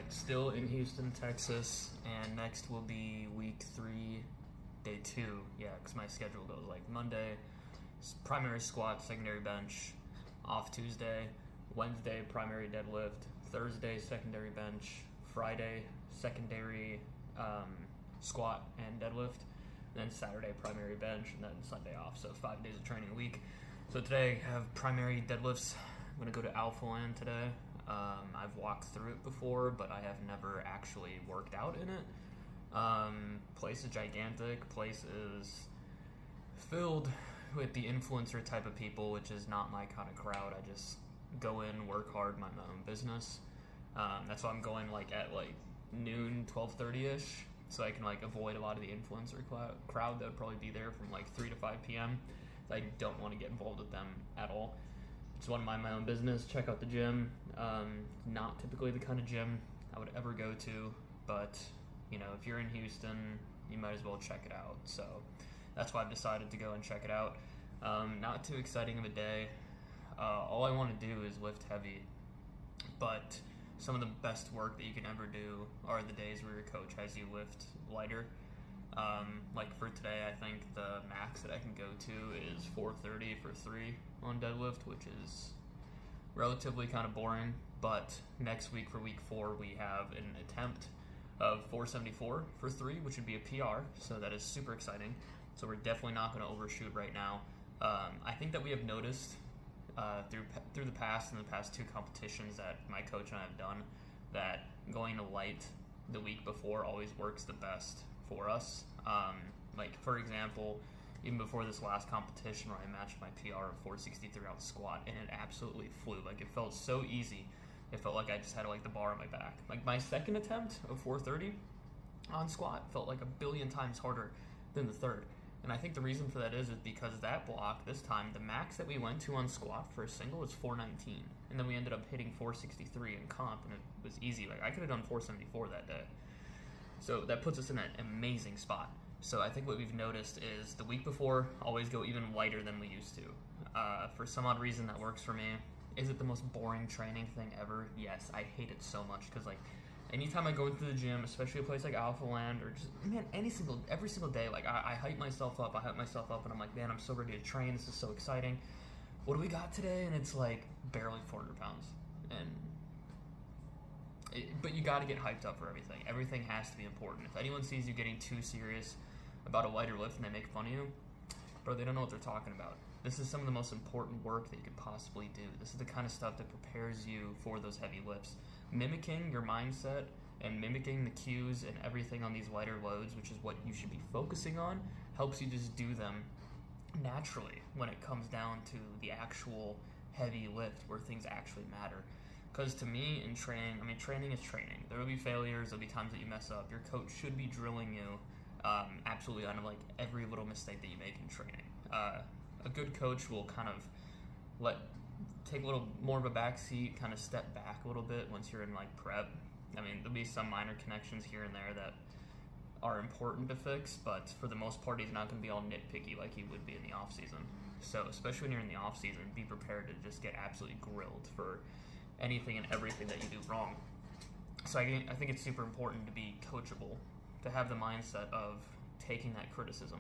Alright, still in Houston, Texas, and next will be week 3, day 2. Yeah, because my schedule goes like Monday, primary squat, secondary bench, off Tuesday, Wednesday, primary deadlift, Thursday, secondary bench, Friday, secondary squat and deadlift, then Saturday, primary bench, and then Sunday off. So 5 days of training a week. So today I have primary deadlifts. I'm going to go to Alphaland today. I've walked through it before, but I have never actually worked out in it. Place is gigantic. Place is filled with the influencer type of people, which is not my kind of crowd. I just go in, work hard, mind my own business. That's why I'm going at noon, 12:30ish, so I can avoid a lot of the influencer crowd that would probably be there from 3 to 5 p.m. I don't want to get involved with them at all. Just want to mind my own business, check out the gym. Not typically the kind of gym I would ever go to, but if you're in Houston, you might as well check it out. So that's why I've decided to go and check it out. Not too exciting of a day. All I want to do is lift heavy, but some of the best work that you can ever do are the days where your coach has you lift lighter. For today, I think the max that I can go to is 430 for 3 on deadlift, which is relatively kind of boring. But next week for week 4, we have an attempt of 474 for 3, which would be a PR. So that is super exciting. So we're definitely not going to overshoot right now. I think that we have noticed through the past 2 competitions that my coach and I have done that going to light the week before always works the best for us. For example, even before this last competition where I matched my PR of 463 on squat, and it absolutely flew. It felt so easy. It felt like I just had the bar on my back. My second attempt of 430 on squat felt a billion times harder than the third. And I think the reason for that is because that block, this time, the max that we went to on squat for a single was 419. And then we ended up hitting 463 in comp, and it was easy. I could have done 474 that day. So that puts us in an amazing spot. So I think what we've noticed is the week before, always go even lighter than we used to. For some odd reason, that works for me. Is it the most boring training thing ever? Yes, I hate it so much because anytime I go into the gym, especially a place like Alphaland, or just, every single day, I hype myself up, and I'm like, man, I'm so ready to train, this is so exciting. What do we got today? And it's barely 400 pounds. But you got to get hyped up for everything. Everything has to be important. If anyone sees you getting too serious about a lighter lift and they make fun of you, bro, they don't know what they're talking about. This is some of the most important work that you could possibly do. This is the kind of stuff that prepares you for those heavy lifts. Mimicking your mindset and mimicking the cues and everything on these lighter loads, which is what you should be focusing on, helps you just do them naturally when it comes down to the actual heavy lift where things actually matter. Because to me, in training, training is training. There will be failures, there will be times that you mess up. Your coach should be drilling you absolutely on every little mistake that you make in training. A good coach will kind of take a little more of a back seat, kind of step back a little bit once you're in prep. There'll be some minor connections here and there that are important to fix, but for the most part, he's not going to be all nitpicky like he would be in the off season. So especially when you're in the off season, be prepared to just get absolutely grilled for anything and everything that you do wrong. So I think it's super important to be coachable, to have the mindset of taking that criticism.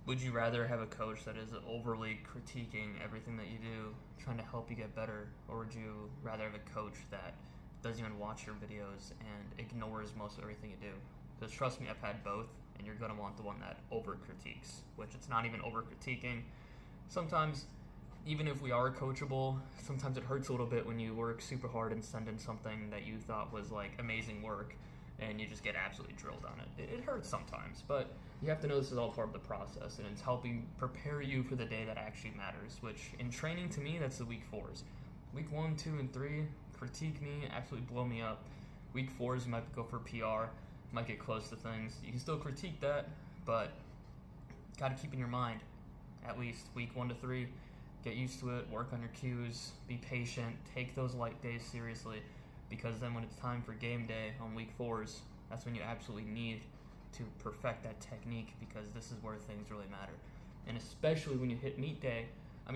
Would you rather have a coach that is overly critiquing everything that you do, trying to help you get better, or would you rather have a coach that doesn't even watch your videos and ignores most of everything you do? Because trust me, I've had both, and you're going to want the one that over-critiques, which it's not even over-critiquing. Sometimes, even if we are coachable, sometimes it hurts a little bit when you work super hard and send in something that you thought was amazing work, and you just get absolutely drilled on it. It hurts sometimes, but you have to know this is all part of the process, and it's helping prepare you for the day that actually matters, which in training, to me, that's the week 4s. Week 1, 2, and 3, critique me, absolutely blow me up. Week 4s, you might go for PR, might get close to things. You can still critique that, but got to keep in your mind, at least week 1 to 3, get used to it, work on your cues, be patient, take those light days seriously, because then when it's time for game day on week 4s, that's when you absolutely need to perfect that technique, because this is where things really matter. And especially when you hit meet day,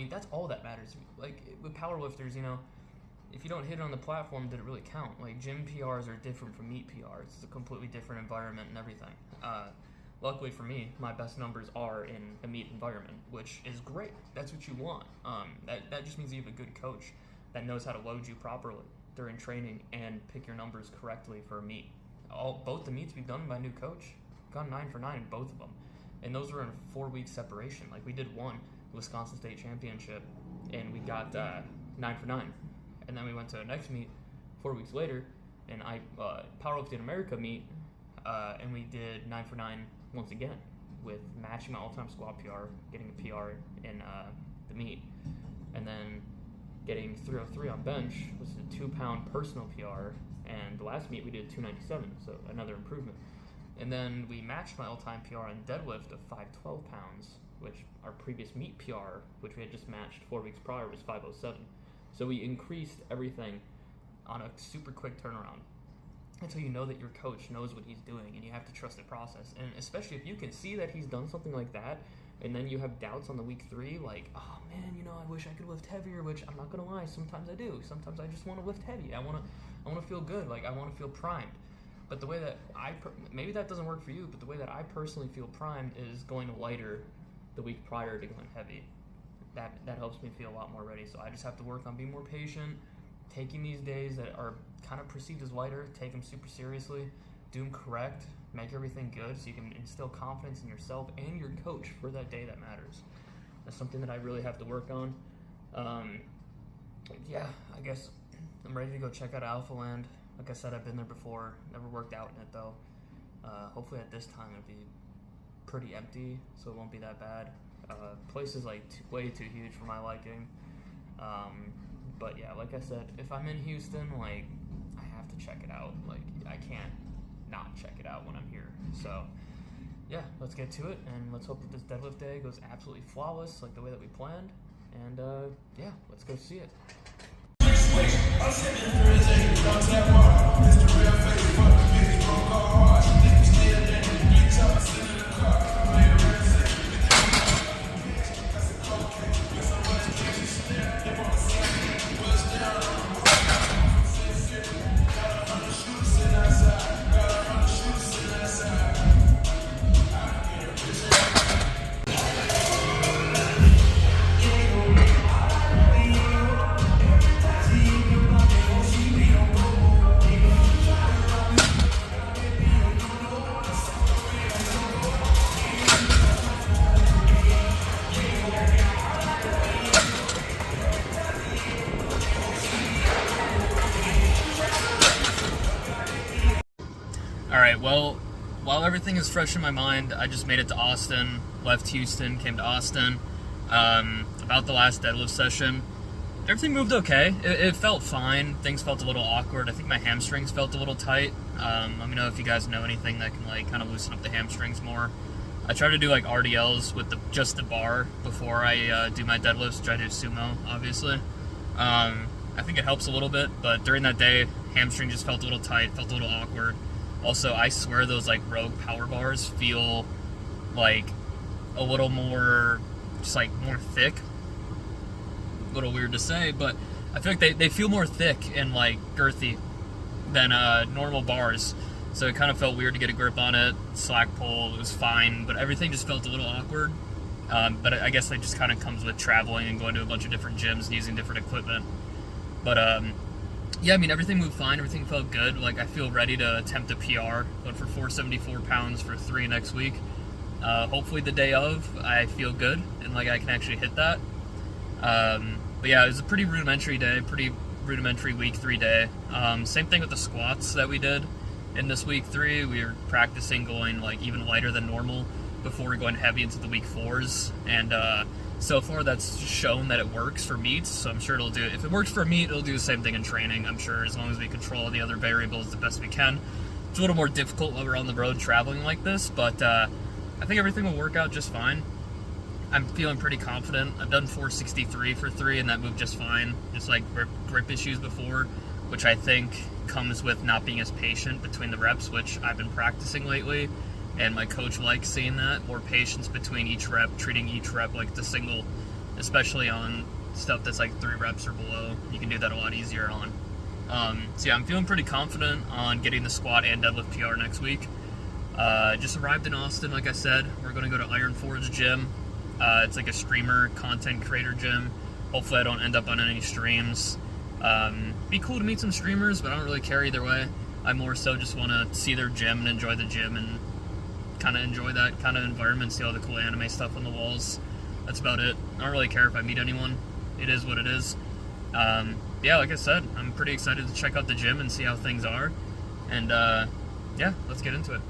that's all that matters. With powerlifters, if you don't hit it on the platform, did it really count? Like, gym PRs are different from meet PRs. It's a completely different environment and everything. Luckily for me, my best numbers are in a meet environment, which is great. That's what you want. That just means you have a good coach that knows how to load you properly during training and pick your numbers correctly for a meet. Both the meets we've done by new coach, gone 9 for 9 in both of them. And those were in a 4-week separation. Like, we did one Wisconsin State Championship, and we got 9 for 9. And then we went to the next meet 4 weeks later, and I Powerlifting America meet, and we did 9 for 9 once again, with matching my all-time squat PR, getting a PR in the meet, and then getting 303 on bench, which is a 2-pound personal PR, and the last meet we did 297, so another improvement. And then we matched my all-time PR on deadlift of 512 pounds, which our previous meet PR, which we had just matched 4 weeks prior, was 507. So we increased everything on a super quick turnaround. Until you know that your coach knows what he's doing, and you have to trust the process. And especially if you can see that he's done something like that, and then you have doubts on the week 3, like, oh man, I wish I could lift heavier, which I'm not gonna lie, sometimes I do. Sometimes I just want to lift heavy. I want to feel good. Like, I want to feel primed. But the way that maybe that doesn't work for you, but the way that I personally feel primed is going lighter the week prior to going heavy. That helps me feel a lot more ready. So I just have to work on being more patient, taking these days that are kind of perceived as lighter, take them super seriously, do them correct, make everything good so you can instill confidence in yourself and your coach for that day that matters. That's something that I really have to work on. Yeah, I guess I'm ready to go check out Alphaland. Like I said, I've been there before, never worked out in it though. Hopefully at this time it'll be pretty empty, so it won't be that bad. Place is like way too huge for my liking. But yeah, like I said, if I'm in Houston, like, I have to check it out. Like, I can't not check it out when I'm here. So yeah, let's get to it, and let's hope that this deadlift day goes absolutely flawless, like the way that we planned. And yeah, let's go see it. Alright, well, while everything is fresh in my mind, I just made it to Austin, left Houston, came to Austin. About the last deadlift session, everything moved okay. It felt fine. Things felt a little awkward. I think my hamstrings felt a little tight. Let me know if you guys know anything that can like kind of loosen up the hamstrings more. I try to do like RDLs with just the bar before I do my deadlifts. Try to do sumo, obviously. I think it helps a little bit, but during that day, hamstring just felt a little tight, felt a little awkward. Also, I swear those like Rogue power bars feel like a little more, just like more thick. A little weird to say, but I feel like they feel more thick and like girthy than normal bars. So it kind of felt weird to get a grip on it. Slack pull, it was fine, but everything just felt a little awkward. But I guess that just kind of comes with traveling and going to a bunch of different gyms and using different equipment. But yeah, I mean, everything moved fine. Everything felt good. Like, I feel ready to attempt a PR, going for 474 pounds for 3 next week. Hopefully the day of, I feel good, and, like, I can actually hit that. But, yeah, it was a pretty rudimentary day, pretty rudimentary week 3 day. Same thing with the squats that we did in this week 3. We were practicing going, like, even lighter than normal before going heavy into the week 4s. And, so far, that's shown that it works for meets, so I'm sure it'll do it. If it works for a meet, it'll do the same thing in training, I'm sure, as long as we control the other variables the best we can. It's a little more difficult while we're on the road traveling like this, but I think everything will work out just fine. I'm feeling pretty confident. I've done 463 for 3, and that moved just fine, just like grip issues before, which I think comes with not being as patient between the reps, which I've been practicing lately. And my coach likes seeing that, more patience between each rep, treating each rep like it's a single, especially on stuff that's like 3 reps or below, you can do that a lot easier on. So yeah, I'm feeling pretty confident on getting the squat and deadlift PR next week. Just arrived in Austin, like I said. We're going to go to Iron Forge Gym. It's like a streamer content creator gym. Hopefully I don't end up on any streams. Be cool to meet some streamers, but I don't really care either way. I more so just want to see their gym and enjoy the gym and kind of enjoy that kind of environment, see all the cool anime stuff on the walls. That's about it. I don't really care if I meet anyone. It is what it is. Yeah, like I said, I'm pretty excited to check out the gym and see how things are. And yeah, let's get into it.